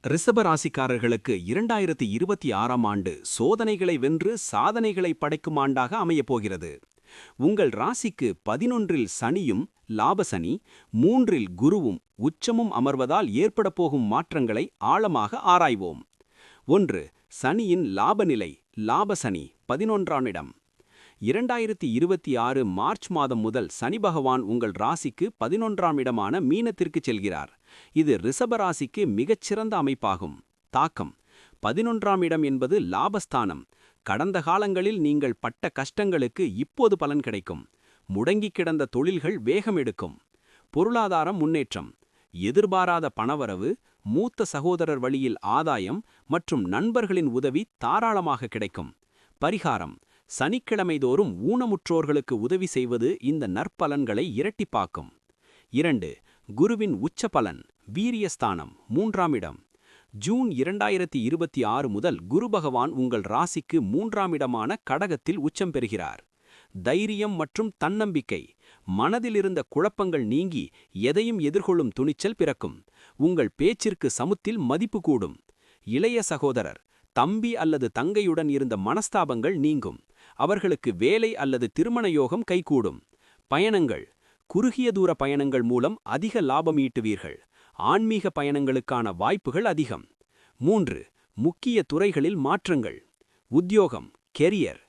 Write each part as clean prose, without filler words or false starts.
ரிஷப ராசிக்காரர்களுக்கு 2026ஆம் ஆண்டு சோதனைகளை வென்று சாதனைகளை படைக்கும் ஆண்டாக அமையப் போகிறது. உங்கள் ராசிக்கு 11இல் சனியும் லாபசனி, 3இல் குருவும் உச்சமும் அமர்வதால் ஏற்படப் போகும் மாற்றங்களை ஆழமாக ஆராய்வோம். 1. சனியின் லாபநிலை லாபசனி 11ஆம் இடம். 2026 மார்ச் மாதம் முதல் சனி பகவான் உங்கள் ராசிக்கு 11ஆம் இடமான மீனத்திற்கு செல்கிறார். இது ரிஷப ராசிக்கு மிகச்சிறந்த அமைப்பாகும். தாக்கம்: 11ஆம் இடம் என்பது லாபஸ்தானம். கடந்த காலங்களில் நீங்கள் பட்ட கஷ்டங்களுக்கு இப்போது பலன் கிடைக்கும். முடங்கிக் கிடந்த தொழில்கள் வேகம் எடுக்கும். பொருளாதாரம் முன்னேற்றம்: எதிர்பாராத பணவரவு, மூத்த சகோதரர் வழியில் ஆதாயம் மற்றும் நண்பர்களின் உதவி தாராளமாக கிடைக்கும். பரிகாரம்: சனிக்கிழமை தோறும் ஊனமுற்றோர்களுக்கு உதவி செய்வது இந்த நற்பலன்களை இரட்டிப்பாக்கும். 2. குருவின் உச்ச பலன் வீரியஸ்தானம் 3ஆம் இடம். ஜூன் 2026 முதல் குரு பகவான் உங்கள் ராசிக்கு 3ஆம் இடமான கடகத்தில் உச்சம் பெறுகிறார். தைரியம் மற்றும் தன்னம்பிக்கை: மனதில் இருந்த குழப்பங்கள் நீங்கி எதையும் எதிர்கொள்ளும் துணிச்சல் பிறக்கும். உங்கள் பேச்சிற்கு சமுத்தில் மதிப்பு கூடும். இளைய சகோதரர், தம்பி அல்லது தங்கையுடன் இருந்த மனஸ்தாபங்கள் நீங்கும். அவர்களுக்கு வேலை அல்லது திருமண யோகம் கைகூடும். பயணங்கள்: குறுகிய தூர பயணங்கள் மூலம் அதிக லாபம் ஈட்டுவீர்கள். ஆன்மீக பயணங்களுக்கான வாய்ப்புகள் அதிகம். 3. முக்கிய துறைகளில் மாற்றங்கள். உத்தியோகம் கெரியர்: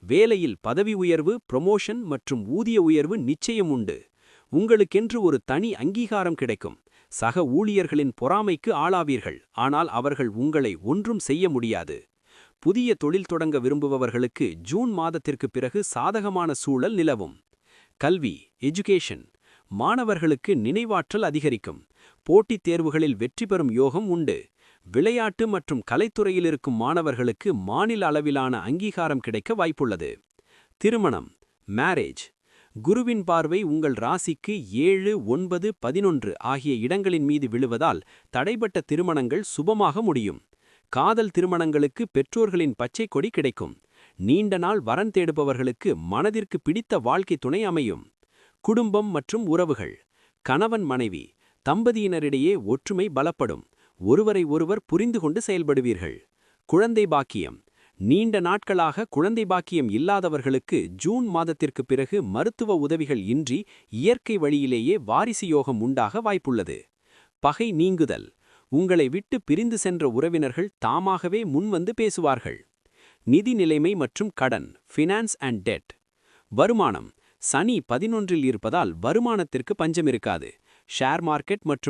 வேலையில் பதவி உயர்வு, ப்ரமோஷன் மற்றும் ஊதிய உயர்வு நிச்சயம் உண்டு. உங்களுக்கென்று ஒரு தனி அங்கீகாரம் கிடைக்கும். சக ஊழியர்களின் பொறாமைக்கு ஆளாவீர்கள், ஆனால் அவர்கள் உங்களை ஒன்றும் செய்ய முடியாது. புதிய தொழில் தொடங்க விரும்புபவர்களுக்கு ஜூன் மாதத்திற்கு பிறகு சாதகமான சூழல் நிலவும். கல்வி எஜுகேஷன்: மாணவர்களுக்கு நினைவாற்றல் அதிகரிக்கும். போட்டித் தேர்வுகளில் வெற்றி பெறும் யோகம் உண்டு. விளையாட்டு மற்றும் கலைத்துறையில் இருக்கும் மாணவர்களுக்கு மாநில அளவிலான அங்கீகாரம் கிடைக்க வாய்ப்புள்ளது. திருமணம் மேரேஜ்: குருவின் பார்வை உங்கள் ராசிக்கு 7, 9, 11 ஆகிய இடங்களின் மீது விழுவதால் தடைபட்ட திருமணங்கள் சுபமாக முடியும். காதல் திருமணங்களுக்கு பெற்றோர்களின் பச்சை கொடி கிடைக்கும். நீண்ட நாள் வரன் தேடுபவர்களுக்கு மனதிற்கு பிடித்த வாழ்க்கை துணை அமையும். குடும்பம் மற்றும் உறவுகள்: கணவன் மனைவி தம்பதியினரிடையே ஒற்றுமை பலப்படும். ஒருவரை ஒருவர் புரிந்து கொண்டு செயல்படுவீர்கள். குழந்தை பாக்கியம்: நீண்ட நாட்களாக குழந்தை பாக்கியம் இல்லாதவர்களுக்கு ஜூன் மாதத்திற்கு பிறகு மருத்துவ உதவிகள் இன்றி இயற்கை வழியிலேயே வாரிசு யோகம் உண்டாக வாய்ப்புள்ளது. பகை நீங்குதல்: உங்களை விட்டு பிரிந்து சென்ற உறவினர்கள் தாமாகவே முன்வந்து பேசுவார்கள். நிதி நிலைமை மற்றும் கடன் ஃபினான்ஸ் அண்ட் டெட். வருமானம்: சனி 11இல் இருப்பதால் வருமானத்திற்கு பஞ்சம் இருக்காது. ஷேர் மார்க்கெட் மற்றும்